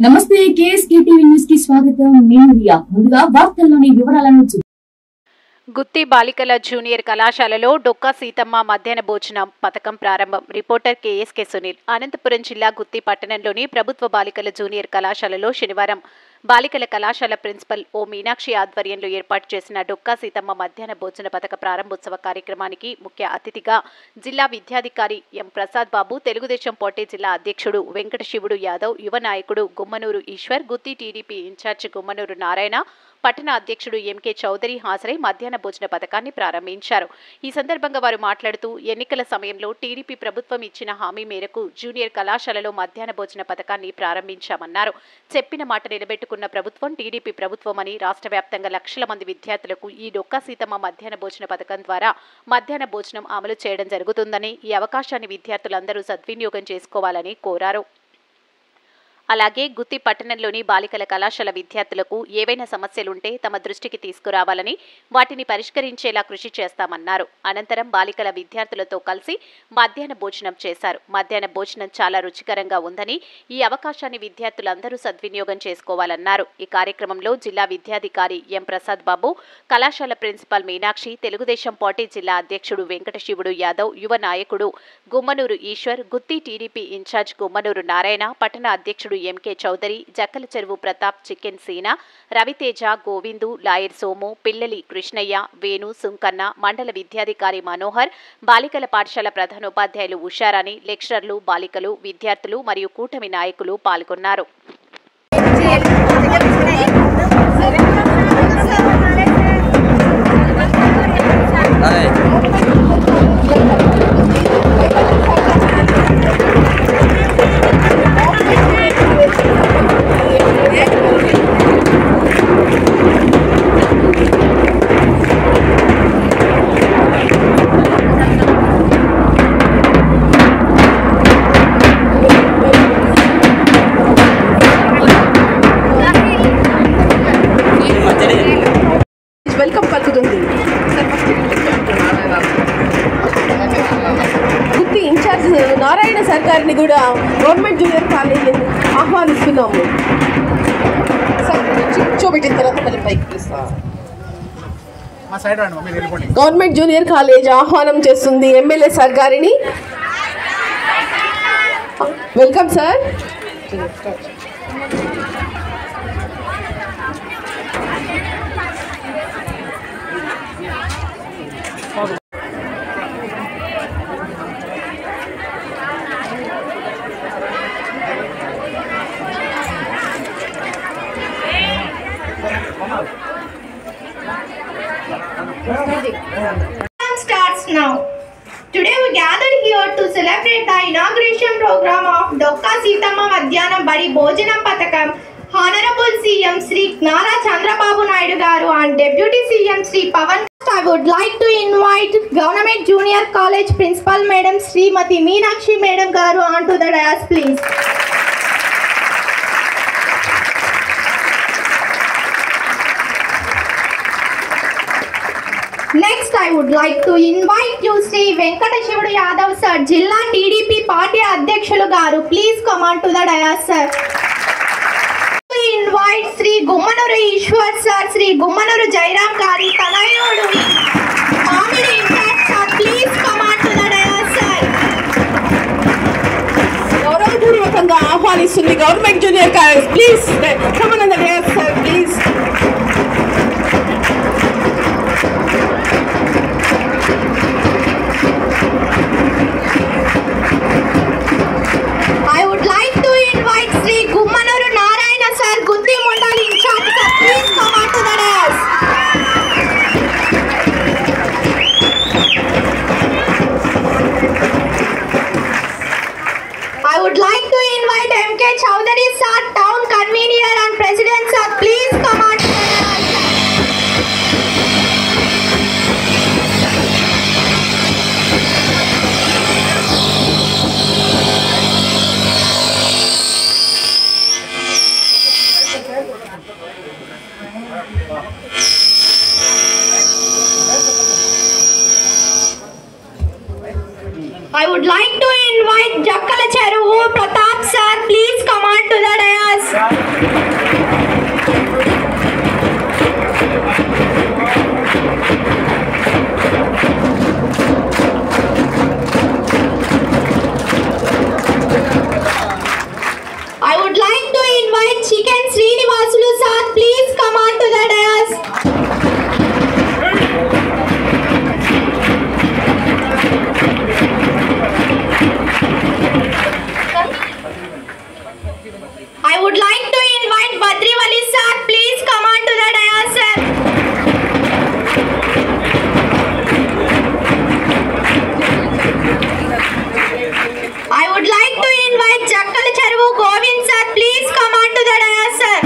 నమస్తే KSK TV news కి స్వాగతం. నేను రియా. ముందుగా వార్తల్లోని వివరాలను గుత్తి బాలికల జూనియర్ కళాశాలలో డొక్కా సీతమ్మ మధ్యాహ్న భోజనం పథకం ప్రారంభం. Reporter KSK Sunil. అనంతపురం జిల్లా గుత్తి పట్టణంలోని ప్రభుత్వ బాలికల జూనియర్ కళాశాలలో శనివారం బాలికల కళాశాల ప్రిన్సిపల్ ఓ మీనాక్షి ఆధ్వర్యంలో ఏర్పాటు చేసిన డొక్కా సీతమ్మ మధ్యాహ్న భోజన పథక ప్రారంభోత్సవ కార్యక్రమానికి ముఖ్య అతిథిగా జిల్లా విద్యాధికారి ఎం ప్రసాద్ బాబు, తెలుగుదేశం పార్టీ జిల్లా అధ్యక్షుడు వెంకట శివుడు యాదవ్, యువ నాయకుడు గుమ్మనూరు ఈశ్వర్, గుత్తి టీడీపీ ఇన్ఛార్జి గుమ్మనూరు నారాయణ, పట్టణ అధ్యక్షుడు ఎంకే చౌదరి హాజరై మధ్యాహ్న భోజన పథకాన్ని ప్రారంభించారు. ఈ సందర్భంగా వారు మాట్లాడుతూ ఎన్నికల సమయంలో టీడీపీ ప్రభుత్వం ఇచ్చిన హామీ మేరకు జూనియర్ కళాశాలలో మధ్యాహ్న భోజన పథకాన్ని ప్రారంభించామన్నారు. చెప్పిన మాట నిలబెట్టుకున్న ప్రభుత్వం టీడీపీ ప్రభుత్వమని, రాష్ట్ర వ్యాప్తంగా లక్షల మంది విద్యార్థులకు ఈ డొక్కా సీతమ్మ మధ్యాహ్న భోజన పథకం ద్వారా మధ్యాహ్న భోజనం అమలు చేయడం జరుగుతుందని, ఈ అవకాశాన్ని విద్యార్థులందరూ సద్వినియోగం చేసుకోవాలని కోరారు. అలాగే గుత్తి పట్టణంలోని బాలికల కళాశాల విద్యార్థులకు ఏవైనా సమస్యలుంటే తమ దృష్టికి తీసుకురావాలని, వాటిని పరిష్కరించేలా కృషి చేస్తామన్నారు. అనంతరం బాలికల విద్యార్థులతో కలిసి మధ్యాహ్న భోజనం చేశారు. మధ్యాహ్న భోజనం చాలా రుచికరంగా ఉందని, ఈ అవకాశాన్ని విద్యార్థులందరూ సద్వినియోగం చేసుకోవాలన్నారు. ఈ కార్యక్రమంలో జిల్లా విద్యాధికారి ఎం ప్రసాద్ బాబు, కళాశాల ప్రిన్సిపాల్ మీనాక్షి, తెలుగుదేశం పార్టీ జిల్లా అధ్యక్షుడు వెంకట శివుడు యాదవ్, యువ నాయకుడు గుమ్మనూరు ఈశ్వర్, గుత్తి టీడీపీ ఇన్ఛార్జ్ గుమ్మనూరు నారాయణ, పట్టణ అధ్యక్షుడు ఎంకే చౌదరి, జక్కల చెరువు ప్రతాప్, చికెన్ సీనా, రవితేజ, గోవిందు, లాయర్ సోము, పిల్లలి కృష్ణయ్య, వేణు, సుంకన్న, మండల విద్యాధికారి మనోహర్, బాలికల పాఠశాల ప్రధానోపాధ్యాయులు ఉషారాణి, లెక్చరర్లు, బాలికలు, విద్యార్థులు మరియు కూటమి నాయకులు పాల్గొన్నారు. వెల్కమ్ పలుకుతుంది. గుత్తి ఇన్ఛార్జ్ నారాయణ సార్ గారిని కూడా గవర్నమెంట్ జూనియర్ కాలేజ్ ఆహ్వానిస్తున్నాము. చూపెట్టిన తర్వాత మళ్ళీ పైకి పిలుస్తాం. గవర్నమెంట్ జూనియర్ కాలేజ్ ఆహ్వానం చేస్తుంది ఎమ్మెల్యే సార్ గారిని. Welcome sir. Starts now. Today we gathered here to celebrate the inauguration program of Dokka Sitama Madhyana Badi Bhojanam Pathakam. Honorable CM Sri Nara Chandrababu Naidu Garu and Deputy CM Sri Pavan. I would like to invite Government Junior College Principal Madam Srimati Meenakshi Madam Garu onto the dais, please. Next, I would like to invite you Sri Venkata Shivudu Yadav sir, Jilla TDP Party Adhyakshulu Garu. Please come on to the dais, sir. To invite Sri Gummanuru Ishwar sir, Sri Gummanuru Jairam Gari Talayodu, Comedy Impact sir. Please come on to the dais, sir. గౌరవపూర్వకంగా ఆహ్వానిస్తుంది government junior college. Please come on the dais, sir, please. I would like to invite Sri Gummanuru Narayana sir, Gutti Mandal Incharge sir. Please come on to the dais. I would like to invite MK Chowdhury sir, Town Convener and President sir. Please come on to the dais. I would like to invite Jakkala Cheruvu Pratap sir, please come on to the dais. I would like to invite Chicken Srinivasulu sir, please come on to the dais. I would like to invite Badriwali sir, please come on to the dais sir. I would like to invite Jakkala Cheruvu Govind sir, please come on to the dais sir.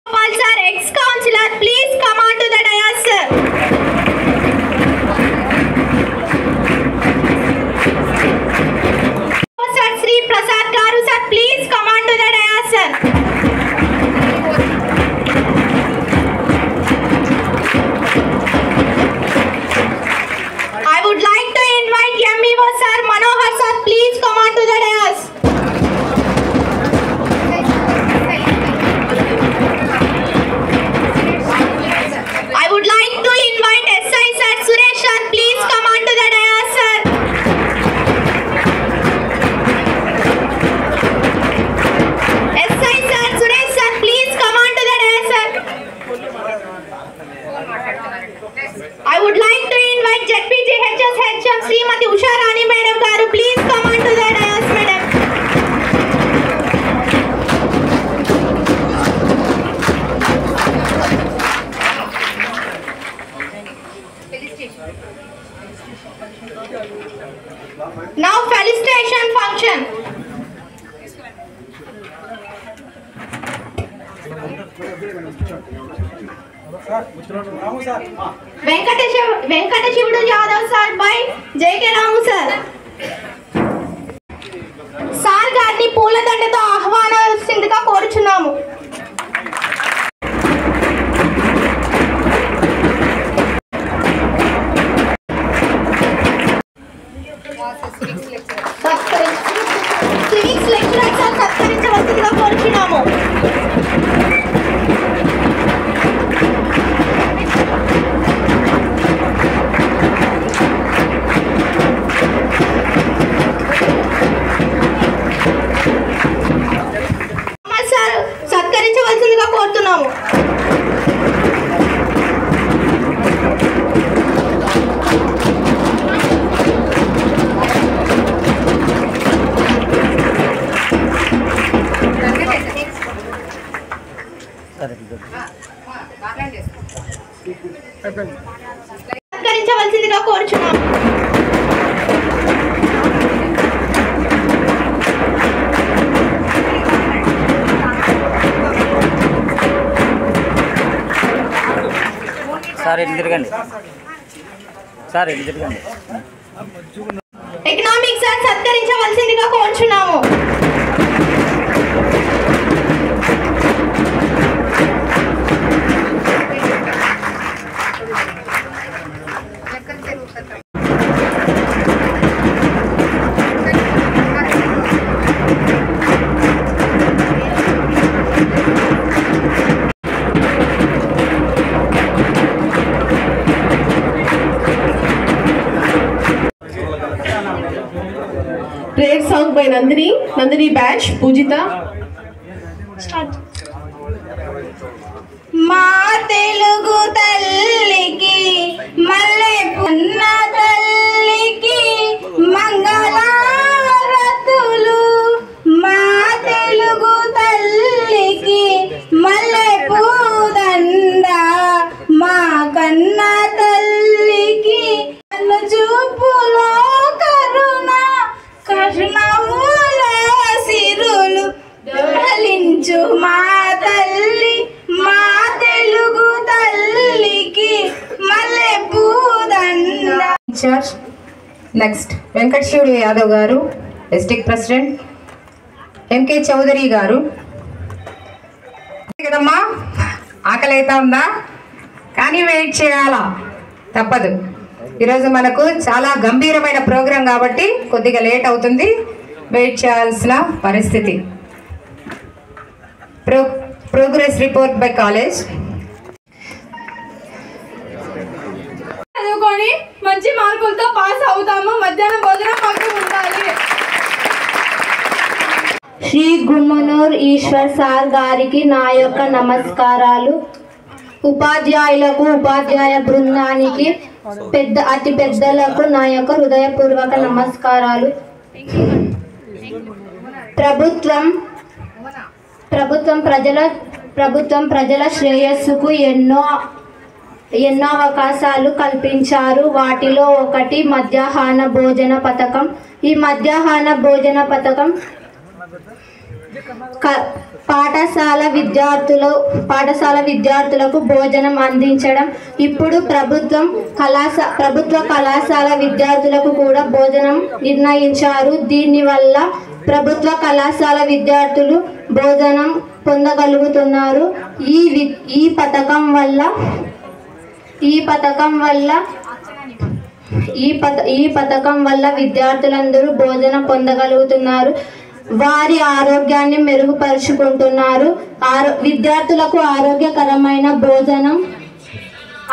Gopal sir, ex-councillor, please come on to the dais sir. Sir Sri Prasad Garu sir, please come on to the dais sir. I would like to invite MEO sir Manohar sir, please come on to the dais. I would like to invite SI sir Suresh sir, please come on to the dais sir. SI sir Suresh sir, please come on to the dais sir. I would like to invite ZPGHS HM Srimati Usha Rani madam garu, please come on to the dais madam. Now felicitation function. Venkateshivudu Yadav sir by JK Ramu sir. Sir గారిని పూలదండతో ఆహ్వానించగా కోరుచున్నాము. Civics lecturer sir సత్కరించవలసిందిగా కోరుచున్నాము. Sir సత్కరించవలసిందిగా కోరుతున్నాము. సత్కరించవలసిందిగా కోరుచున్నాము. Sir ఎన్ని తిరగండి, sir ఎన్ని తిరగండి. Economics sir సత్కరించవలసిందిగా కోరుచున్నాము. Prayer song by Nandini batch, Pujita. Start. మా తెలుగు తల్లికి మల్లె పున్న తల్లికి మంగళారతులు. మా తెలుగు తల్లికి మల్లె పూదండ. మా కన్న తల్లికి నన్ను చూపులో కరుణ కరుణముల సిరులు దొరలించు మా తల్లి. మా తెలుగు తల్లికి మల్లె పూదండ. నెక్స్ట్ వెంకటశివుడు యాదవ్ గారు, డిస్ట్రిక్ట్ ప్రెసిడెంట్. ఎంకే చౌదరి గారు. కదమ్మా, ఆకలి అవుతా ఉందా? కానీ వెయిట్ చేయాలా, తప్పదు. ఈరోజు మనకు చాలా గంభీరమైన ప్రోగ్రాం కాబట్టి కొద్దిగా లేట్ అవుతుంది, వెయిట్ చేయాల్సిన పరిస్థితి. Progress report by college. చదువుకొని మంచి మార్కులతో పాస్ అవుతాము. మధ్యాహ్నం భోజనం మాకు ఉండాలి. శ్రీ గుమ్మనూర్ ఈశ్వర్ సార్ గారికి నా యొక్క నమస్కారాలు. ఉపాధ్యాయులకు, ఉపాధ్యాయ బృందానికి, అతి పెద్దలకు నా యొక్క హృదయపూర్వక నమస్కారాలు. ప్రభుత్వం ప్రజల శ్రేయస్సుకు ఎన్నో అవకాశాలు కల్పించారు. వాటిలో ఒకటి మధ్యాహ్న భోజన పథకం. ఈ మధ్యాహ్న భోజన పథకం పాఠశాల విద్యార్థులకు భోజనం అందించడం. ఇప్పుడు ప్రభుత్వ కళాశాల విద్యార్థులకు కూడా భోజనం నిర్ణయించారు. దీనివల్ల ప్రభుత్వ కళాశాల విద్యార్థులు భోజనం పొందగలుగుతున్నారు. ఈ పథకం వల్ల విద్యార్థులందరూ భోజనం పొందగలుగుతున్నారు. వారి ఆరోగ్యాన్ని మెరుగుపరుచుకుంటున్నారు. విద్యార్థులకు ఆరోగ్యకరమైన భోజనం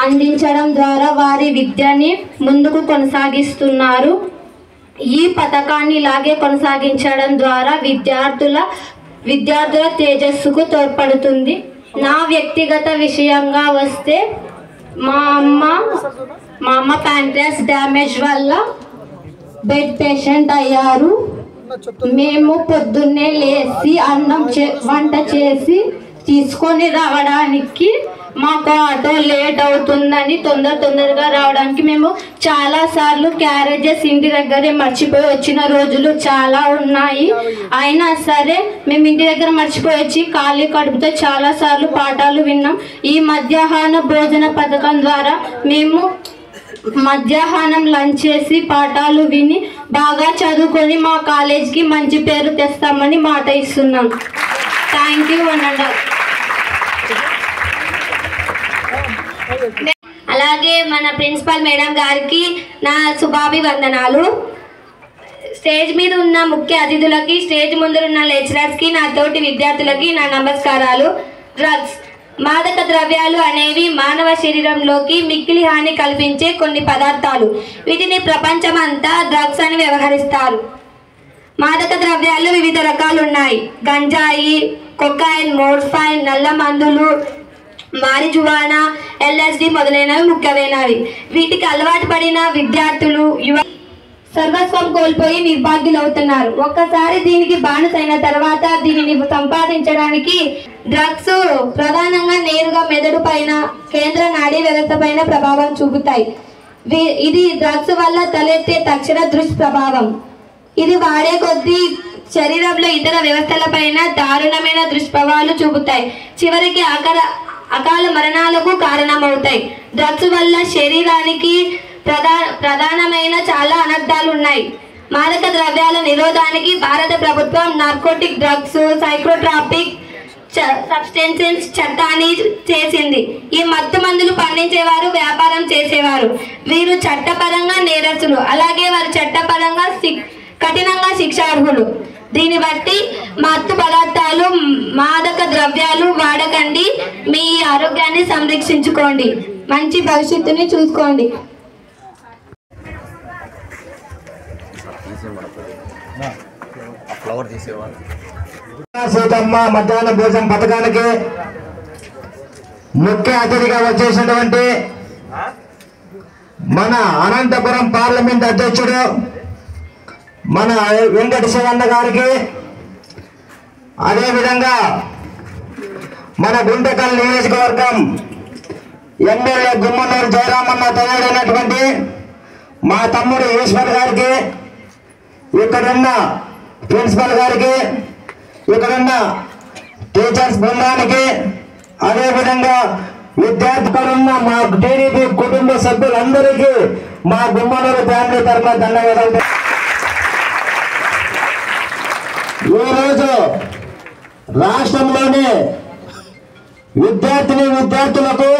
అందించడం ద్వారా వారి విద్యని ముందుకు కొనసాగిస్తున్నారు. ఈ పథకాన్ని ఇలాగే కొనసాగించడం ద్వారా విద్యార్థుల తేజస్సుకు తోడ్పడుతుంది. నా వ్యక్తిగత విషయంగా వస్తే మా అమ్మ ప్యాంక్రియాస్ డ్యామేజ్ వల్ల బెడ్ పేషెంట్ అయ్యారు. మేము పొద్దున్నే లేచి వంట చేసి తీసుకొని రావడానికి మాకు ఆటో లేట్ అవుతుందని తొందరగా రావడానికి మేము చాలాసార్లు క్యారేజెస్ ఇంటి దగ్గరే మర్చిపోయి వచ్చిన రోజులు చాలా ఉన్నాయి. అయినా సరే మేము ఇంటి దగ్గర మర్చిపోయి వచ్చి ఖాళీ కడుపుతో చాలాసార్లు పాఠాలు విన్నాం. ఈ మధ్యాహ్న భోజన పథకం ద్వారా మేము మధ్యాహ్నం లంచ్ చేసి పాఠాలు విని బాగా చదువుకొని మా కాలేజ్కి మంచి పేరు తెస్తామని మాట ఇస్తున్నాం. థ్యాంక్ యూ అనండి. అలాగే మన ప్రిన్సిపల్ మేడం గారికి నా శుభాభివందనాలు. స్టేజ్ మీద ఉన్న ముఖ్య అతిథులకి, స్టేజ్ ముందున్న లెక్చరర్స్కి, నా తోటి విద్యార్థులకి నా నమస్కారాలు. డ్రగ్స్, మాదక ద్రవ్యాలు అనేవి మానవ శరీరంలోకి మిక్కిలి హాని కల్పించే కొన్ని పదార్థాలు. వీటిని ప్రపంచమంతా డ్రగ్స్ అని వ్యవహరిస్తారు. మాదక ద్రవ్యాలు వివిధ రకాలు ఉన్నాయి. గంజాయి, కొకైన్, మోర్ఫైన్, నల్ల మందులు, మారిజువానా, ఎల్ఎస్డి మొదలైనవి ముఖ్యమైనవి. వీటికి అలవాటు పడిన విద్యార్థులు, సర్వస్వం కోల్పోయి నిర్భాగ్యులవుతున్నారు. ఒక్కసారి దీనికి బానిసైన తర్వాత దీనిని సంపాదించడానికి డ్రగ్స్ ప్రధానంగా నేరుగా మెదడు పైన, కేంద్ర నాడీ వ్యవస్థ పైన ప్రభావం చూపుతాయి. ఇది డ్రగ్స్ వల్ల తలెత్తే తక్షణ దుష్ప్రభావం. ఇది వాడే కొద్దీ శరీరంలో ఇతర వ్యవస్థలపైన దారుణమైన దుష్ప్రభావాలు చూపుతాయి. చివరికి అకాల మరణాలకు కారణమవుతాయి. డ్రగ్స్ వల్ల శరీరానికి ప్రధానమైన చాలా అనర్థాలు ఉన్నాయి. మాదక ద్రవ్యాల నిరోధానికి భారత ప్రభుత్వం నార్కోటిక్ డ్రగ్స్, సైకోట్రాపిక్ సబ్స్టెన్సెస్ చట్టాన్ని చేసింది. ఈ మత్తు మందులు పండించేవారు, వ్యాపారం చేసేవారు వీరు చట్టపరంగా నేరస్తులు. అలాగే వారు చట్టపరంగా కఠినంగా శిక్షార్హులు. దీన్ని బట్టి మత్తు పదార్థాలు, మాదక ద్రవ్యాలు వాడకండి. మీ ఆరోగ్యాన్ని సంరక్షించుకోండి. మంచి భవిష్యత్తుని చూసుకోండి. సీతమ్మ మధ్యాహ్న భోజనం పథకానికి ముఖ్య అతిథిగా వచ్చేసినటువంటి మన అనంతపురం పార్లమెంట్ అధ్యక్షుడు మన వెంకట శివన్న గారికి, అదేవిధంగా మన గుంటకల్ నియోజకవర్గం ఎమ్మెల్యే గుమ్మనూరు జయరామన్న తయారైనటువంటి మా తమ్ముడు ఈశ్వర్ గారికి, ఇక్కడున్న ప్రిన్సిపల్ గారికి, ఇక్కడున్న టీచర్స్ బృందానికి, అదేవిధంగా విద్యార్థులున్న మా టీడీపీ కుటుంబ సభ్యులందరికీ మా గుమ్మనూరు ఫ్యామిలీ తరఫున ధన్యవాదాలు. ఈరోజు రాష్ట్రంలోని విద్యార్థులకు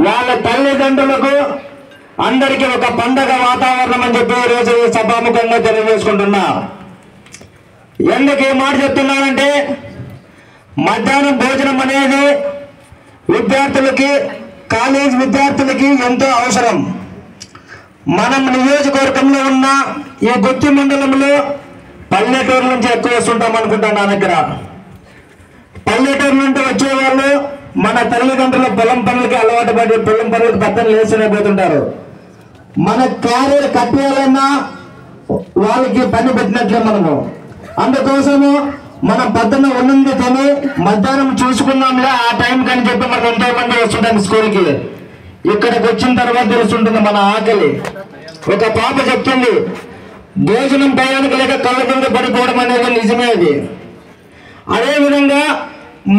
వాళ్ళ తల్లిదండ్రులకు అందరికీ ఒక పండగ వాతావరణం అని చెప్పి ఈరోజు సభాముఖంగా తెలియజేసుకుంటున్నా. ఎందుకు ఈ మాట చెప్తున్నానంటే మధ్యాహ్నం భోజనం అనేది విద్యార్థులకి, కాలేజ్ విద్యార్థులకి ఎంతో అవసరం. మనం నియోజకవర్గంలో ఉన్న ఈ గుత్తి మండలంలో పల్లెటూరు నుంచి ఎక్కువ వస్తుంటాం అనుకుంటాను. ఇక్కడ పల్లెటూరు నుండి వచ్చేవాళ్ళు మన తల్లిదండ్రుల పొలం పనులకి అలవాటు పడి పొలం పనులకు పక్కన లేస్తూనే పోతుంటారు. మన క్యారియర్ కట్టేయాలన్నా వాళ్ళకి పని పెట్టినట్లే మనము. అందుకోసము మనం పొద్దున్న ఉన్నది తిని మధ్యాహ్నం చూసుకున్నాంలే ఆ టైం కని చెప్పి మనం ఎంతో మంది వస్తుంటాం స్కూల్కి. ఇక్కడికి వచ్చిన తర్వాత తెలుస్తుంటుంది మన ఆకలి. ఒక పాప చెప్తుంది, భోజనం టయానికి లేక కళ్ళ కింద పడిపోవడం అనేది నిజమే. అది అదేవిధంగా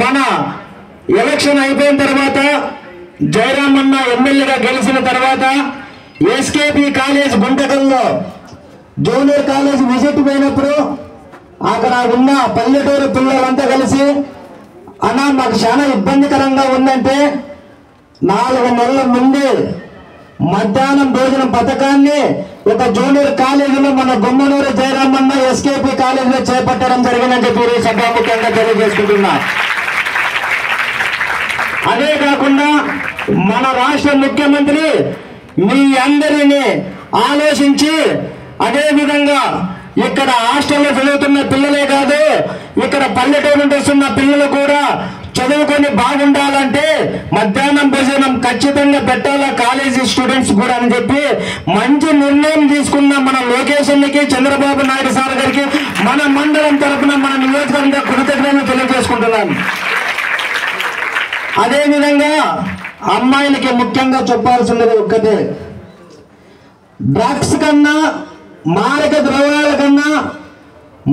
మన ఎలక్షన్ అయిపోయిన తర్వాత జయరామన్న ఎమ్మెల్యేగా గెలిచిన తర్వాత ఎస్కేపీ కాలేజ్ గుంటకల్లో జూనియర్ కాలేజ్ విజిట్ పోయినప్పుడు అక్కడ ఉన్న పల్లెటూరు పిల్లలంతా కలిసి అన్నా మాకు చాలా ఇబ్బందికరంగా ఉందంటే 4 నెలల ముందే మధ్యాహ్నం భోజనం పథకాన్ని ఒక జూనియర్ కాలేజీలో మన గుమ్మనూరు జయరామన్న ఎస్కేపీ కాలేజీలో చేపట్టడం జరిగిందని చెప్పి సభాముఖంగా తెలియజేసుకుంటున్నా. అదే కాకుండా మన రాష్ట్ర ముఖ్యమంత్రి మీ అందరినీ ఆలోచించి అదే విధంగా ఇక్కడ హాస్టల్లో చదువుతున్న పిల్లలే కాదు, ఇక్కడ పల్లెటూరు నుండి వస్తున్న పిల్లలు కూడా చదువుకొని బాగుండాలంటే మధ్యాహ్నం భోజనం ఖచ్చితంగా పెట్టాలా కాలేజీ స్టూడెంట్స్ కూడా అని చెప్పి మంచి నిర్ణయం తీసుకున్న మన లోకేషన్కి, చంద్రబాబు నాయుడు సార్ గారికి మన మండలం తరఫున మన నియోజకవర్గ కృతజ్ఞతలు తెలియజేసుకుంటున్నాం. అదేవిధంగా అమ్మాయిలకి ముఖ్యంగా చెప్పాల్సినది ఒక్కటే, డ్రగ్స్ కన్నా మారక ద్రవ్యాల కన్నా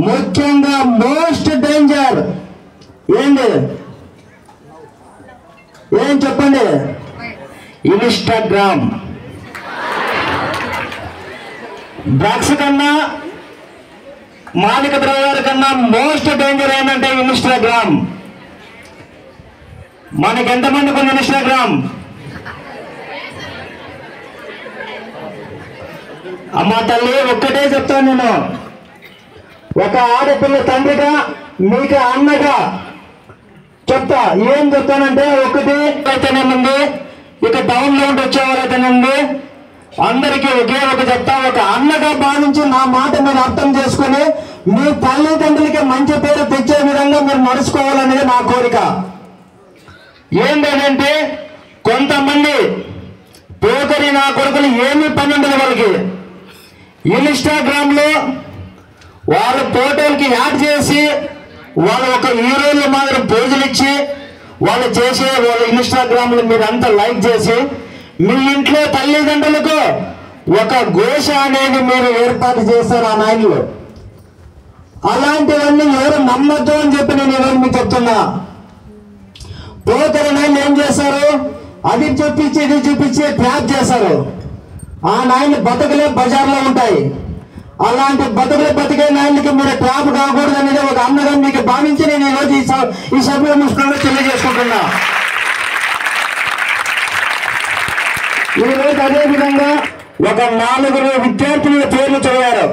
ముఖ్యంగా మోస్ట్ డేంజర్ ఏంటి? ఏం చెప్పండి? ఇన్స్టాగ్రామ్. డ్రగ్స్ కన్నా మాదక ద్రవ్యాల కన్నా మోస్ట్ డేంజర్ ఏంటంటే ఇన్స్టాగ్రామ్. మనకి ఎంతమందికి ఉంది ఇన్స్టాగ్రామ్? అమ్మా తల్లి ఒక్కటే చెప్తాను నేను, ఒక ఆడపిల్ల తండ్రిగా మీకు అన్నగా చెప్తా. ఏం చెప్తానంటే ఒకటి అయితేనేముంది, ఇక టౌన్ లో ఉండి వచ్చేవాళ్ళైతేనేది అందరికీ ఒకే ఒక చెప్తా, ఒక అన్నగా భావించి నా మాట మీరు అర్థం చేసుకుని మీ తల్లిదండ్రులకి మంచి పేరు తెచ్చే విధంగా మీరు నడుచుకోవాలనేది నా కోరిక. ఏంటంటే కొంతమంది పోకరి నా కొడుకులు ఏమీ పని ఉండదు వాళ్ళకి. ఇన్స్టాగ్రామ్ లో వాళ్ళ ఫోటోలకి యాడ్ చేసి వాళ్ళు ఒక హీరోల మాదిరి పోజులు ఇచ్చి వాళ్ళు చేసే వాళ్ళ ఇన్స్టాగ్రామ్ లో మీరు అంతా లైక్ చేసి మీ ఇంట్లో తల్లిదండ్రులకు ఒక ఘోష అనేది మీరు ఏర్పాటు చేస్తారు ఆ నాయకులు. అలాంటివన్నీ ఎవరు నమ్మద్దు అని చెప్పి నేను ఈరోజు మీకు చెప్తున్నా. పోతల నాయకులు ఏం చేశారు? అది చూపించి ఇది చూపించి ట్రాప్ చేశారు. ఆ నాయన బతుకులే బజార్లో ఉంటాయి. అలాంటి బతికే నాయనకి మీరు ట్రాప్ కాకూడదు అనేది ఒక అన్నగా మీకు భావించి నేను ఈరోజు ఈ సభలో ముఖ్యంగా తెలియజేసుకుంటున్నా. ఈరోజు అదే విధంగా ఒక 4 విద్యార్థుల పేర్లు చదివారు.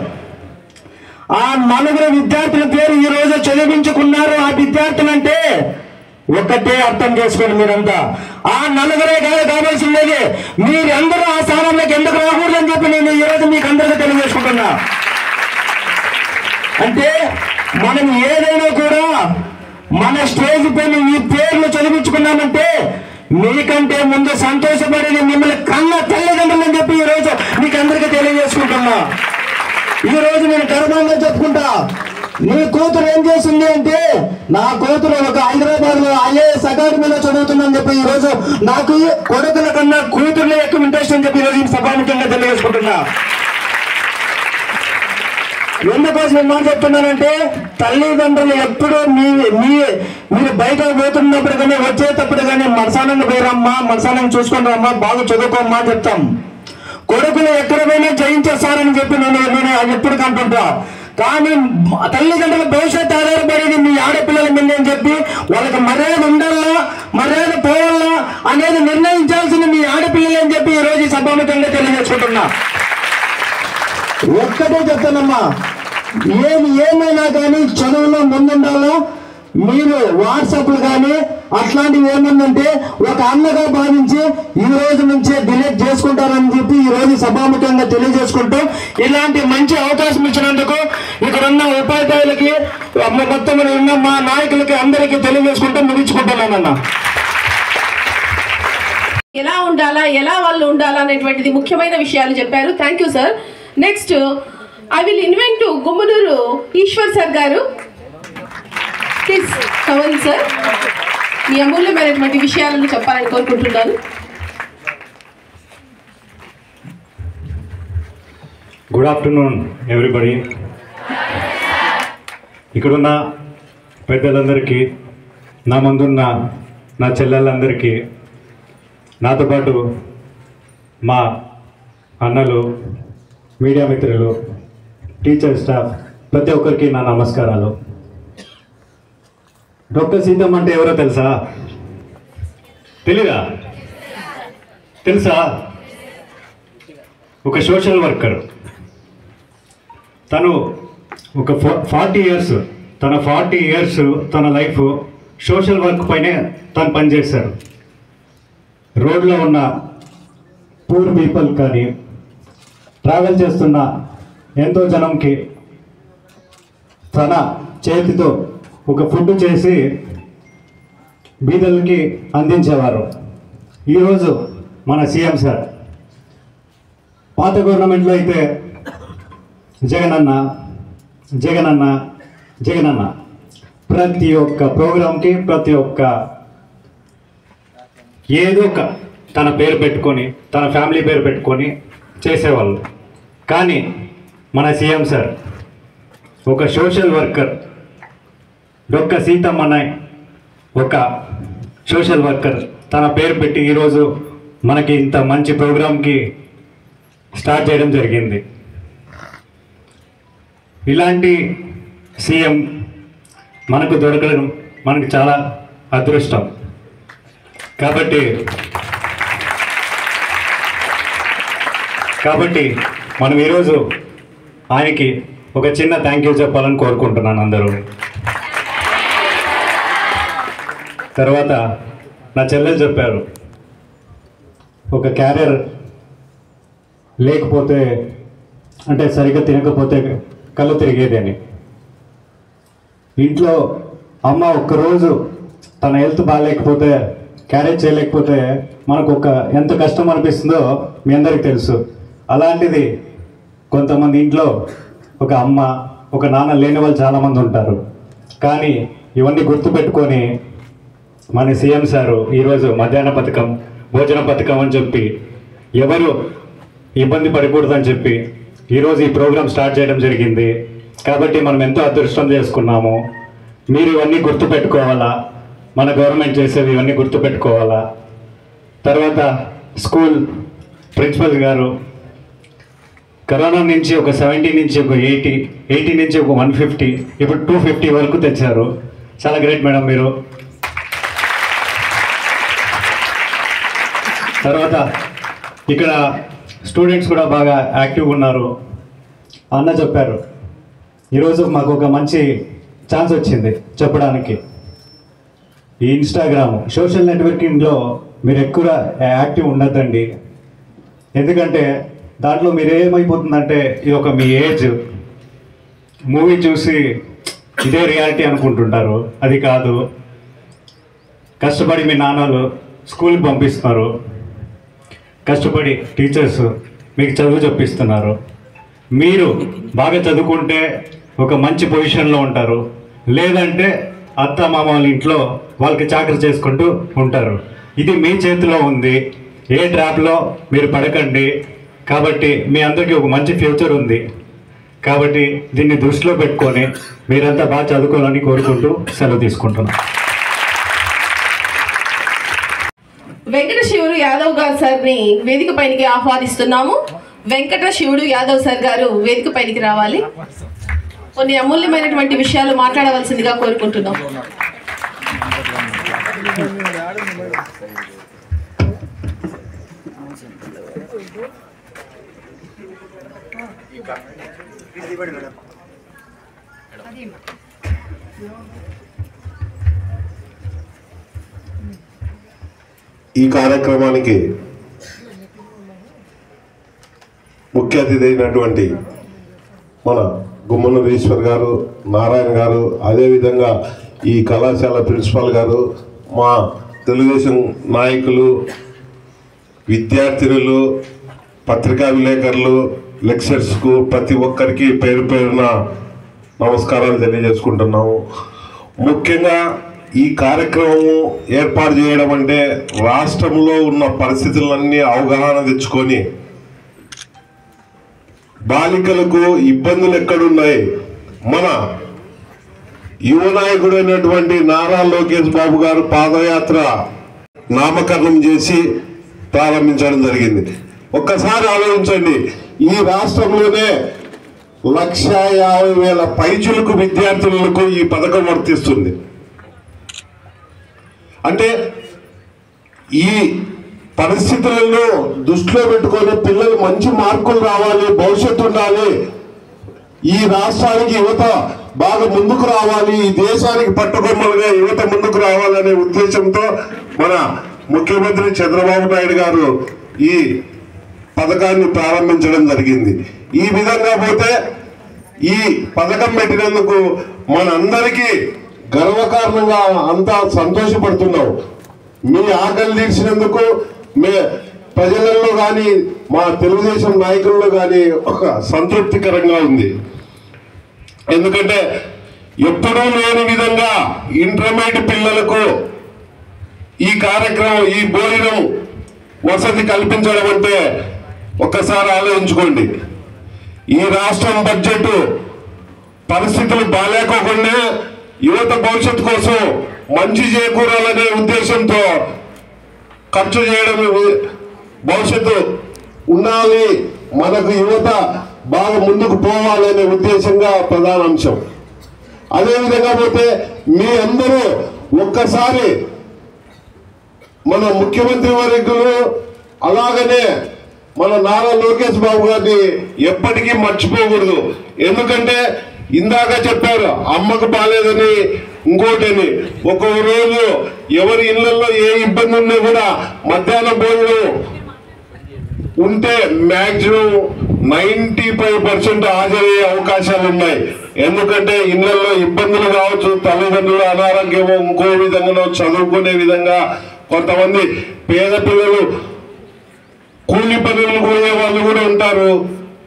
ఆ 4 విద్యార్థుల పేరు ఈ రోజు చదివించుకున్నారు. ఆ విద్యార్థులంటే ఒక్కటే అర్థం చేసుకోండి మీరంతా, ఆ 4 కావాల్సిందేది మీరందరూ ఆ స్థానంలోకి ఎందుకు రాకూడదని చెప్పి నేను ఈరోజు మీకు అందరికీ తెలియజేసుకుంటున్నా. అంటే మనం ఏదైనా కూడా మన స్టేజ్ పైన ఈ పేర్లు చదివించుకున్నామంటే మీకంటే ముందు సంతోషపడేది మిమ్మల్ని కన్న తల్లిదండ్రులు అని చెప్పి ఈరోజు మీకు అందరికీ తెలియజేసుకుంటున్నా. ఈరోజు నేను గర్వంగా చెప్పుకుంటా, నీ కూతురు ఏం చేసింది అంటే, నా కూతురు ఒక హైదరాబాద్ లో ఐఏఎస్ అకాడమీలో చదువుతుందని చెప్పి ఈరోజు నాకు కొడుకుల కన్నా కూతురులో ఎక్కువ ఇంట్రెస్ట్ అని చెప్పి ఈరోజు ఈ సభాముఖంగా తెలియజేసుకుంటున్నా. ఎందుకోసం నేను మాట చెప్తున్నానంటే, తల్లిదండ్రులు ఎప్పుడు మీరు బయట పోతున్నప్పుడు కానీ వచ్చేటప్పుడు కానీ మనసానంగా పోయిరమ్మా, మనసానంగా చూసుకొని రమ్మా, బాగా చదువుకోమ్మా చెప్తాం. కొడుకులు ఎక్కడ పోయినా జయించేస్తారని చెప్పి నేను ఎప్పుడు కంటుంటా. కానీ తల్లిదండ్రుల భవిష్యత్తు ఆధారపడేది మీ ఆడపిల్లల మీద అని చెప్పి వాళ్ళకి మర్యాద ఉండాలా మర్యాద పోవాలా అనేది నిర్ణయించాల్సింది మీ ఆడపిల్లలు అని చెప్పి ఈ రోజు సభాముఖంగా తెలియజేసుకుంటున్నా. ఒక్కటే చెప్తానమ్మా, ఏమైనా కానీ చదువులో ముందుండాలా. మీరు వాట్సాప్లు కానీ అట్లాంటివి ఏమన్నంటే ఒక అన్నగా భావించి ఈ రోజు నుంచే డిలీట్ చేసుకుంటారని చెప్పి ఈ రోజు సభాముఖంగా తెలియజేసుకుంటూ ఇలాంటి మంచి అవకాశం ఇచ్చినందుకు ఇక్కడ ఉన్న ఉపాధ్యాయులకి మొత్తం ఉన్న మా నాయకులకి అందరికీ తెలియజేసుకుంటూ ముగించుకుంటున్నానన్న. ఎలా ఉండాలా, ఎలా వాళ్ళు ఉండాలా అనేటువంటిది ముఖ్యమైన విషయాలు చెప్పారు. Thank you sir. Next I will invite to Gummanur Eshwar sir గారు. ప్లీజ్ కవన్ సార్, మీ అమూల్యమైనటువంటి విషయాలను చెప్పాలని కోరుకుంటున్నాను. Good afternoon everybody. ఇక్కడున్న పెద్దలందరికీ, నా ముందున్న నా చెల్లెళ్ళందరికీ, నాతో పాటు మా అన్నలు, మీడియా మిత్రులు, టీచర్ స్టాఫ్ ప్రతి ఒక్కరికి నా నమస్కారాలు. డాక్టర్ సీతమ్మ అంటే ఎవరో తెలుసా? తెలీదా? తెలుసా? ఒక సోషల్ వర్కర్. తను ఒక 40 ఇయర్స్ తన లైఫ్ సోషల్ వర్క్ పైనే తను పనిచేశారు. రోడ్లో ఉన్న పూర్ పీపుల్ కానీ, ట్రావెల్ చేస్తున్న ఎంతో జనంకి తన చేతితో ఒక ఫుడ్ చేసి బీదలకి అందించేవారు. ఈరోజు మన సీఎం సార్, పాత గవర్నమెంట్లో అయితే జగనన్న ప్రతి ఒక్క ప్రోగ్రాంకి ప్రతి ఒక్క ఏదో ఒక తన పేరు పెట్టుకొని, తన ఫ్యామిలీ పేరు పెట్టుకొని చేసేవాళ్ళు. కానీ మన సీఎం సార్ ఒక సోషల్ వర్కర్, డొక్క సీతమ్మ ఒక సోషల్ వర్కర్ తన పేరు పెట్టి ఈరోజు మనకి ఇంత మంచి ప్రోగ్రాంకి స్టార్ట్ చేయడం జరిగింది. ఇలాంటి సీఎం మనకు దొరకడం మనకు చాలా అదృష్టం. కాబట్టి మనం ఈరోజు ఆయనకి ఒక చిన్న థ్యాంక్ యూ చెప్పాలని కోరుకుంటున్నాను అందరూ. తర్వాత నా చెల్లెలు చెప్పారు, ఒక క్యారియర్ లేకపోతే అంటే సరిగ్గా తినకపోతే కళ్ళు తిరిగేది అని. ఇంట్లో అమ్మ ఒక్కరోజు తన హెల్త్ బాగాలేకపోతే, క్యారేజ్ చేయలేకపోతే మనకు ఎంత కష్టం అనిపిస్తుందో మీ అందరికీ తెలుసు. అలాంటిది కొంతమంది ఇంట్లో ఒక అమ్మ ఒక నాన్న లేని వాళ్ళు చాలామంది ఉంటారు. కానీ ఇవన్నీ గుర్తుపెట్టుకొని మన సీఎం సారు ఈరోజు మధ్యాహ్న పథకం, భోజన పథకం అని చెప్పి ఎవరు ఇబ్బంది పడకూడదని చెప్పి ఈరోజు ఈ ప్రోగ్రాం స్టార్ట్ చేయడం జరిగింది. కాబట్టి మనం ఎంతో అదృష్టం చేసుకున్నాము. మీరు ఇవన్నీ గుర్తుపెట్టుకోవాలా, మన గవర్నమెంట్ చేసేది ఇవన్నీ గుర్తుపెట్టుకోవాలా. తర్వాత స్కూల్ ప్రిన్సిపల్ గారు కరోనా నుంచి ఒక 70 నుంచి ఒక 80 నుంచి ఒక 150, ఇప్పుడు 250 వరకు తెచ్చారు. చాలా గ్రేట్ మేడం మీరు. తర్వాత ఇక్కడ స్టూడెంట్స్ కూడా బాగా యాక్టివ్గా ఉన్నారు. అన్న చెప్పారు, ఈరోజు మాకు ఒక మంచి ఛాన్స్ వచ్చింది చెప్పడానికి. ఈ ఇన్స్టాగ్రామ్ సోషల్ నెట్వర్కింగ్లో మీరు ఎక్కువ యాక్టివ్ ఉండద్దండి. ఎందుకంటే దాంట్లో మీరు ఏమైపోతుందంటే ఇది ఒక మీ ఏజ్ మూవీ చూసి ఇదే రియాలిటీ అనుకుంటుంటారు. అది కాదు. కష్టపడి మీ నాన్నలు స్కూల్కి పంపిస్తున్నారు, కష్టపడి టీచర్స్ మీకు చదువు చెప్పిస్తున్నారు. మీరు బాగా చదువుకుంటే ఒక మంచి పొజిషన్లో ఉంటారు, లేదంటే అత్త మామ వాళ్ళ ఇంట్లో వాళ్ళకి చాకరీ చేసుకుంటూ ఉంటారు. ఇది మీ చేతిలో ఉంది. ఏ ట్రాప్లో మీరు పడకండి. కాబట్టి మీ అందరికీ ఒక మంచి ఫ్యూచర్ ఉంది. కాబట్టి దీన్ని దృష్టిలో పెట్టుకొని మీరంతా బాగా చదువుకోవాలని కోరుకుంటూ సెలవు తీసుకుంటున్నాను. వెంకట శివుడు యాదవ్ గారు సార్ని వేదిక పైనకి ఆహ్వానిస్తున్నాము. వెంకట శివుడు యాదవ్ సార్ గారు వేదిక పైనకి రావాలి. కొన్ని అమూల్యమైనటువంటి విషయాలు మాట్లాడవలసిందిగా కోరుకుంటున్నాం. ఈ కార్యక్రమానికి ముఖ్య అతిథి అయినటువంటి మన గుమ్మనూరు ఈశ్వర్ గారు, నారాయణ గారు, అదేవిధంగా ఈ కళాశాల ప్రిన్సిపాల్ గారు, మా తెలుగుదేశం నాయకులు, విద్యార్థినులు, పత్రికా విలేకరులు, లెక్చరర్స్కు ప్రతి ఒక్కరికి పేరు పేరున నమస్కారాలు తెలియజేసుకుంటున్నాము. ముఖ్యంగా ఈ కార్యక్రమము ఏర్పాటు చేయడం అంటే రాష్ట్రంలో ఉన్న పరిస్థితులన్నీ అవగాహన తెచ్చుకొని బాలికలకు ఇబ్బందులు ఎక్కడున్నాయి, మన యువ నాయకుడు అయినటువంటి నారా లోకేష్ బాబు గారు పాదయాత్ర నామకరణం చేసి ప్రారంభించడం జరిగింది. ఒక్కసారి ఆలోచించండి, ఈ రాష్ట్రంలోనే 1,50,000 పైచులకు విద్యార్థులకు ఈ పథకం వర్తిస్తుంది. అంటే ఈ పరిస్థితులను దృష్టిలో పెట్టుకొని పిల్లలు మంచి మార్కులు రావాలి, భవిష్యత్తు ఉండాలి, ఈ రాష్ట్రానికి యువత బాగా ముందుకు రావాలి, ఈ దేశానికి పట్టుకొమ్మలుగా యువత ముందుకు రావాలనే ఉద్దేశంతో మన ముఖ్యమంత్రి చంద్రబాబు నాయుడు గారు ఈ పథకాన్ని ప్రారంభించడం జరిగింది. ఈ విధంగా పోతే ఈ పథకం పెట్టినందుకు మనందరికీ గర్వకారణంగా అంతా సంతోషపడుతున్నాం. మీ ఆకలి తీర్చినందుకు ప్రజలలో కానీ మా తెలుగుదేశం నాయకుల్లో కానీ ఒక సంతృప్తికరంగా ఉంది. ఎందుకంటే ఎప్పుడూ లేని విధంగా ఇంటర్మీడియట్ పిల్లలకు ఈ కార్యక్రమం, ఈ భోజనం వసతి కల్పించడం అంటే ఒక్కసారి ఆలోచించుకోండి. ఈ రాష్ట్రం బడ్జెట్ పరిస్థితులు బాగాలేకోకుండా యువత భవిష్యత్తు కోసం మంచి చేకూరాలనే ఉద్దేశంతో ఖర్చు చేయడం, భవిష్యత్తు ఉండాలి, మనకు యువత బాగా ముందుకు పోవాలనే ఉద్దేశంగా ప్రధాన అంశం. అదేవిధంగా పోతే మీ అందరూ ఒక్కసారి మన ముఖ్యమంత్రి వర్యులు అలాగనే మన నారా లోకేష్ బాబు గారిని ఎప్పటికీ మర్చిపోకూడదు. ఎందుకంటే ఇందాక చెప్పారు అమ్మకు బాలేదని, ఇంకోటని. ఒక్కొక్క రోజు ఎవరి ఇళ్లలో ఏ ఇబ్బంది ఉన్నా కూడా మధ్యాహ్నం భోజనం ఉంటే మ్యాక్సిమం 95% హాజరయ్యే అవకాశాలు ఉన్నాయి. ఎందుకంటే ఇళ్లలో ఇబ్బందులు కావచ్చు, తల్లిదండ్రులు అనారోగ్యమో ఇంకో విధంగానో చదువుకునే విధంగా, కొంతమంది పేద పిల్లలు కూలి పనులు పోయే వాళ్ళు కూడా ఉంటారు.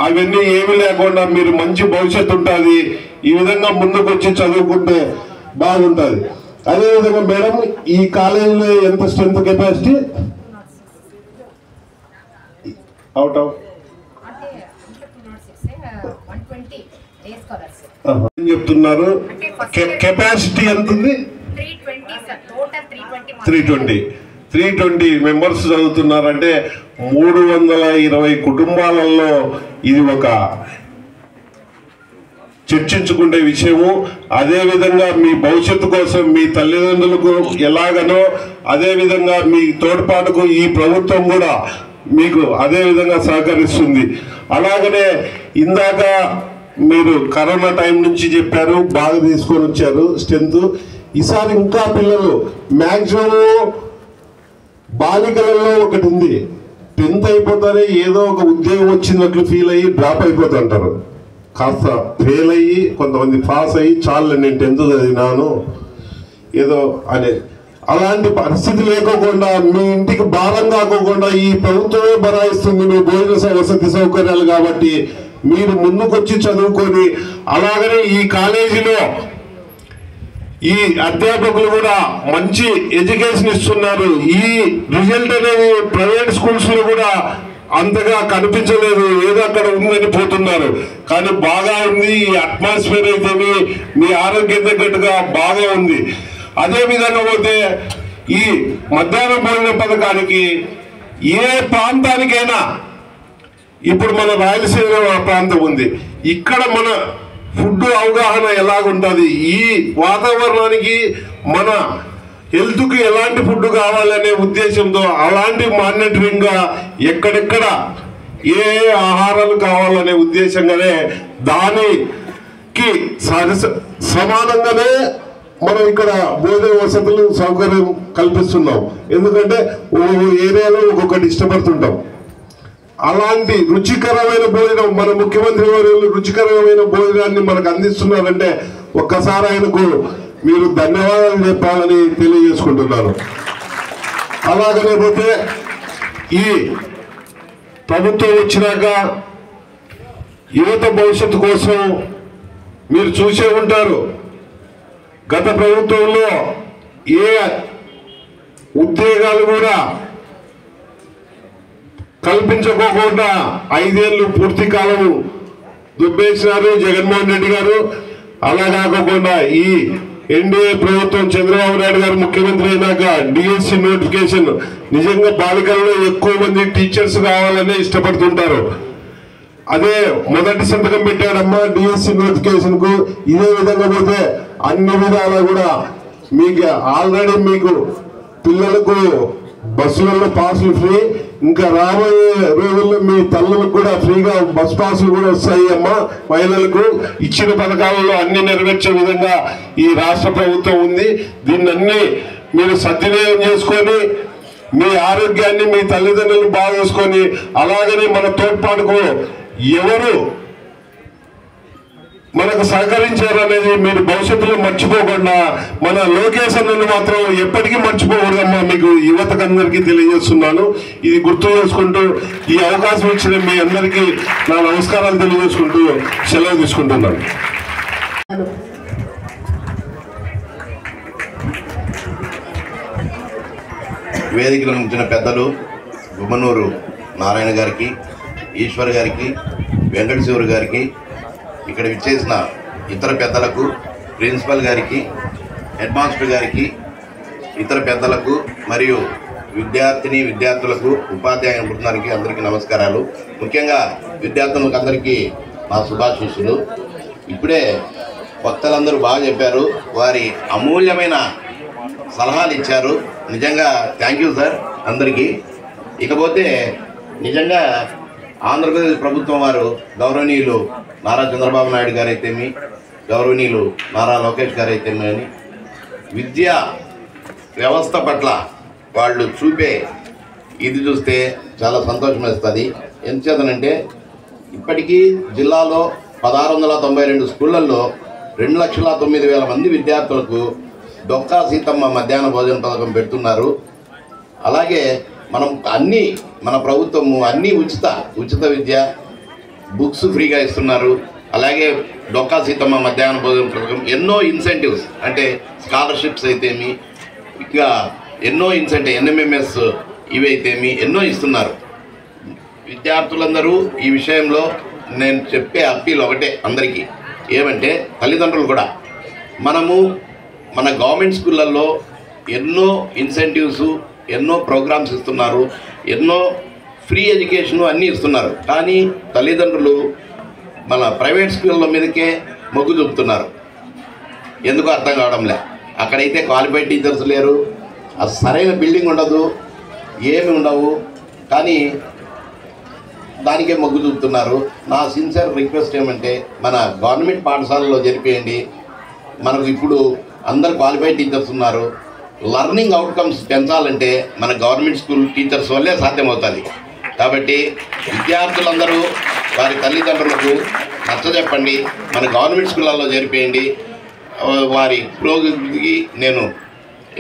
అవన్నీ ఏమీ లేకుండా మీరు మంచి భవిష్యత్తు ఉంటుంది, ఈ విధంగా ముందుకు వచ్చి చదువుకుంటే బాగుంటుంది. అదేవిధంగా మేడం, ఈ కాలేజీలో ఎంత స్ట్రెంత్ కెపాసిటీ అవుట్ ఆఫ్ చెప్తున్నారు? కెపాసిటీ ఎంత ఉంది? 320 మెంబర్స్ చదువుతున్నారంటే 320 కుటుంబాలలో ఇది ఒక చర్చించుకునే విషయము. అదేవిధంగా మీ భవిష్యత్తు కోసం మీ తల్లిదండ్రులకు ఎలాగనో అదేవిధంగా మీ తోడ్పాటుకు ఈ ప్రభుత్వం కూడా మీకు అదేవిధంగా సహకరిస్తుంది. అలాగనే ఇందాక మీరు కరోనా టైం నుంచి చెప్పారు, బాగా తీసుకొని వచ్చారు స్ట్రెంత్. ఈసారి ఇంకా పిల్లలు మ్యాక్సిమం బాలికలలో ఒకటి ఉంది, 10th అయిపోతారే ఏదో ఒక ఉద్యోగం వచ్చినట్లు ఫీల్ అయ్యి డ్రాప్ అయిపోతుంటారు. కాస్త ఫెయిల్ అయ్యి కొంతమంది పాస్ అయ్యి చాలు నేను 10th చదివినాను ఏదో అనే అలాంటి పరిస్థితి లేకోకుండా మీ ఇంటికి భారం కాకోకుండా ఈ ప్రభుత్వమే బరాయిస్తుంది మీ భోజన వసతి సౌకర్యాలు. కాబట్టి మీరు ముందుకొచ్చి చదువుకొని అలాగనే ఈ కాలేజీలో ఈ అధ్యాపకులు కూడా మంచి ఎడ్యుకేషన్ ఇస్తున్నారు. ఈ రిజల్ట్ అనేది ప్రైవేట్ స్కూల్స్ లో కూడా అంతగా కనిపించలేదు, ఏదో అక్కడ ఉందని పోతున్నారు. కానీ బాగా ఉంది, ఈ అట్మాస్ఫియర్ అయితే మీ ఆరోగ్యం తగ్గట్టుగా బాగా ఉంది. అదే విధంగా పోతే ఈ మధ్యాహ్న భోజన పథకానికి ఏ ప్రాంతానికైనా, ఇప్పుడు మన రాయలసీమ ప్రాంతం ఉంది, ఇక్కడ మన ఫుడ్ అవగాహన ఎలాగుంటుంది, ఈ వాతావరణానికి మన హెల్త్కి ఎలాంటి ఫుడ్ కావాలనే ఉద్దేశంతో అలాంటి మానిటరింగ్గా ఎక్కడెక్కడ ఏ ఆహారాలు కావాలనే ఉద్దేశంగానే దానికి సమానంగానే మనం ఇక్కడ భోజన వసతులు సౌకర్యం కల్పిస్తున్నాం. ఎందుకంటే ఒక్కొక్క ఏరియాలో ఒక్కొక్కటి ఇష్టపడుతుంటాం. అలాంటి రుచికరమైన భోజనం మన ముఖ్యమంత్రి వర్యులు రుచికరమైన భోజనాన్ని మనకు అందిస్తున్నారంటే ఒక్కసారి ఆయనకు మీరు ధన్యవాదాలు చెప్పాలని తెలియజేసుకుంటున్నాను. అలాగనే పోతే ఈ ప్రభుత్వం వచ్చినాక యువత భవిష్యత్తు కోసం మీరు చూసే ఉంటారు. గత ప్రభుత్వంలో ఏ ఉద్యోగాలు కూడా కల్పించుకోకుండా 5 ఏళ్ళు పూర్తి కాలం దుబ్బేసినారు జగన్మోహన్ రెడ్డి గారు. అలా కాకుండా ఈ ఎన్డీఏ ప్రభుత్వం చంద్రబాబు నాయుడు గారు ముఖ్యమంత్రి అయినాక డిఎస్సి నోటిఫికేషన్ నిజంగా బాలికల్లో ఎక్కువ మంది టీచర్స్ కావాలని ఇష్టపడుతుంటారు. అదే మొదటి సంతకం పెట్టాడమ్మా డిఎస్సి నోటిఫికేషన్ కు. ఇదే విధంగా పోతే అన్ని విధాలా కూడా మీకు ఆల్రెడీ మీకు పిల్లలకు బస్సులలో పాసులు ఫ్రీ, ఇంకా రాబోయే రోజుల్లో మీ తల్లులకు కూడా ఫ్రీగా బస్ పాసులు కూడా వస్తాయి అమ్మా. మహిళలకు ఇచ్చిన పథకాలలో అన్ని నెరవేర్చే విధంగా ఈ రాష్ట్ర ప్రభుత్వం ఉంది. దీన్ని మీరు సద్వినియోగం చేసుకొని మీ ఆరోగ్యాన్ని మీ తల్లిదండ్రులను బాగా చేసుకొని అలాగనే మన తోడ్పాటుకు ఎవరు మనకు సహకరించారు అనేది మీరు భవిష్యత్తులో మర్చిపోకుండా మన లోకేష్ అన్నను మాత్రం ఎప్పటికీ మర్చిపోకూడదమ్మా. మీకు యువతకందరికీ తెలియజేస్తున్నాను. ఇది గుర్తు చేసుకుంటూ ఈ అవకాశం ఇచ్చిన మీ అందరికీ నా నమస్కారాలు తెలియజేసుకుంటూ సెలవు తీసుకుంటున్నాను. వేదికలను ఉంచిన పెద్దలు గుమ్మనూరు నారాయణ గారికి, ఈశ్వర్ గారికి, వెంకటశివరు గారికి, ఇక్కడ విచ్చేసిన ఇతర పెద్దలకు, ప్రిన్సిపల్ గారికి, హెడ్ మాస్టర్ గారికి, ఇతర పెద్దలకు మరియు విద్యార్థులకు, ఉపాధ్యాయ బృందానికి అందరికీ నమస్కారాలు. ముఖ్యంగా విద్యార్థులకు అందరికీ నా శుభాశీస్సులు. ఇప్పుడే వక్తలందరూ బాగా చెప్పారు, వారి అమూల్యమైన సలహాలు ఇచ్చారు. నిజంగా థ్యాంక్ యూ సార్ అందరికీ. ఇకపోతే నిజంగా ఆంధ్రప్రదేశ్ ప్రభుత్వం వారు గౌరవనీయులు నారా చంద్రబాబు నాయుడు గారు అయితేమి, గౌరవనీయులు నారా లోకేష్ గారు అయితేమి అని విద్యా వ్యవస్థ పట్ల వాళ్ళు చూపే ఇది చూస్తే చాలా సంతోషం వేస్తుంది. ఎంచేతనంటే ఇప్పటికీ జిల్లాలో 1692 స్కూళ్ళల్లో 2,09,000 మంది విద్యార్థులకు డొక్కా సీతమ్మ మధ్యాహ్న భోజన పథకం పెడుతున్నారు. అలాగే మన ప్రభుత్వము అన్నీ ఉచిత విద్య, బుక్స్ ఫ్రీగా ఇస్తున్నారు. అలాగే డొక్కా సీతమ్మ మధ్యాహ్న భోజన పథకం ఎన్నో ఇన్సెంటివ్స్ అంటే స్కాలర్షిప్స్ అయితేమి, ఇంకా ఎన్నో ఇన్సెంటివ్ ఎన్ఎంఎంఎస్ ఇవైతేమి ఎన్నో ఇస్తున్నారు. విద్యార్థులందరూ ఈ విషయంలో నేను చెప్పే అప్పీల్ ఒకటే అందరికీ, ఏమంటే తల్లిదండ్రులు కూడా మన గవర్నమెంట్ స్కూళ్ళల్లో ఎన్నో ఇన్సెంటివ్స్, ఎన్నో ప్రోగ్రామ్స్ ఇస్తున్నారు, ఎన్నో ఫ్రీ ఎడ్యుకేషను అన్నీ ఇస్తున్నారు. కానీ తల్లిదండ్రులు మన ప్రైవేట్ స్కూళ్ళ మీదకే మొగ్గు చూపుతున్నారు. ఎందుకో అర్థం కావడంలే. అక్కడైతే క్వాలిఫైడ్ టీచర్స్ లేరు, సరైన బిల్డింగ్ ఉండదు, ఏమి ఉండవు, కానీ దానికే మొగ్గు చూపుతున్నారు. నా సిన్సియర్ రిక్వెస్ట్ ఏమంటే మన గవర్నమెంట్ పాఠశాలలో జరిపేయండి. మనకు ఇప్పుడు అందరు క్వాలిఫైడ్ టీచర్స్ ఉన్నారు. లర్నింగ్ అవుట్కమ్స్ పెంచాలంటే మన గవర్నమెంట్ స్కూల్ టీచర్స్ వల్లే సాధ్యమవుతుంది. కాబట్టి విద్యార్థులందరూ వారి తల్లిదండ్రులకు నచ్చజెప్పండి, మన గవర్నమెంట్ స్కూళ్ళల్లో జరిపేయండి. వారి పురోగతికి నేను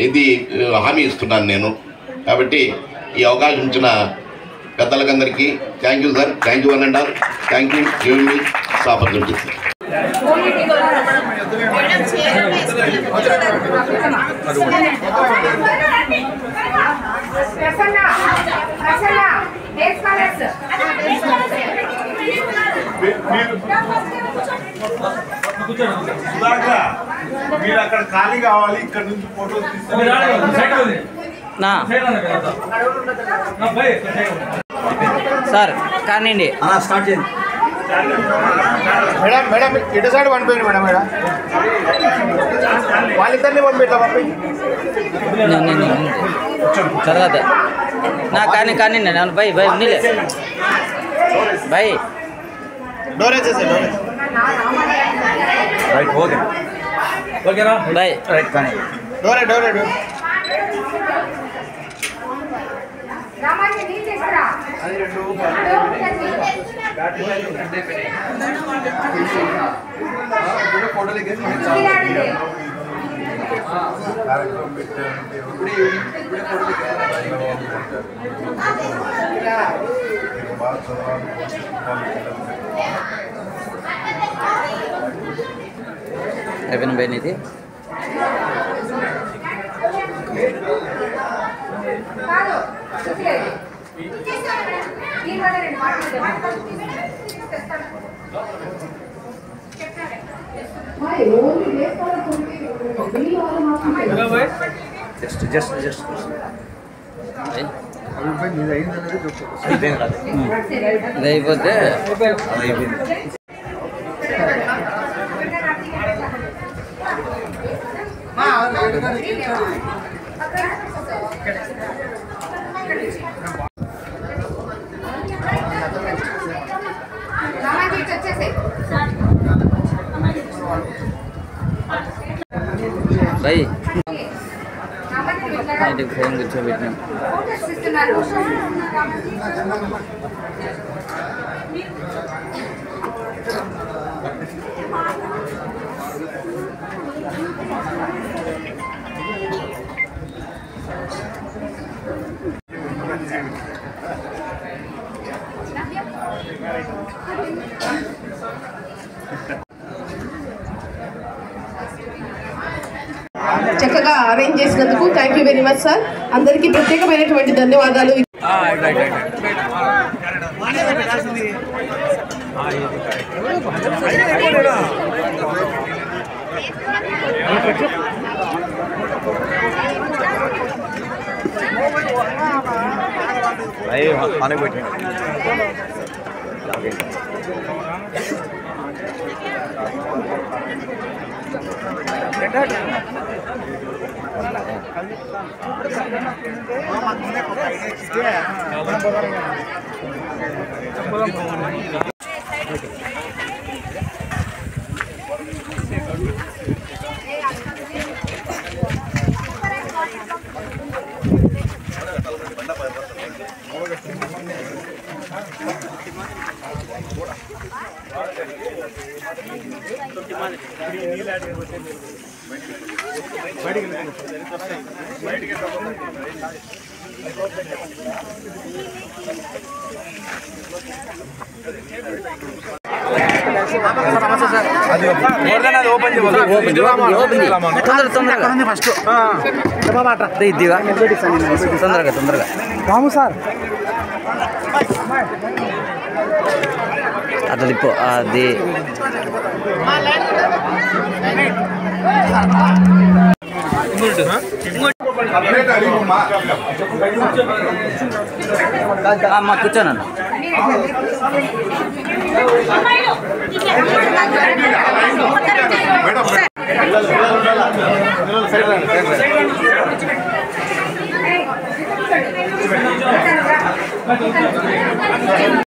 ఇది హామీ ఇస్తున్నాను నేను. కాబట్టి ఈ అవకాశం ఇచ్చిన పెద్దలకందరికీ thank you sir. Thank you one and all. Thank you giving me this opportunity. మీరు అక్కడ ఖాళీ కావాలి, ఇక్కడ నుంచి ఫోటోలు సార్ కానివ్వండి. స్టార్ట్ చేయండి. మేడం మేడం ఇటు సైడ్ పంపించండి మేడం మేడం వాళ్ళిద్దరిని పంపిట్లా పంపి తర్వాత నా కానీ నేను బై బై ఉన్నిలే బై డోర్ వేసేసి డోర్ రైట్ ఓకే ఓకేనా బై రైట్ కానీ డోరే డోరే డోర్ అయిపోయిన బయట జస్ట్ ఇది అయిపోతే బై ఇంటికి ఫోన్ కూర్చోబెట్టినాం చక్కగా అరేంజ్ చేసినందుకు thank you very much sir. అందరికీ ప్రత్యేకమైనటువంటి ధన్యవాదాలు. తొందరగా రాము సార్ అట్లా తిప్పు అది అమ్మా కూర్చోనన్న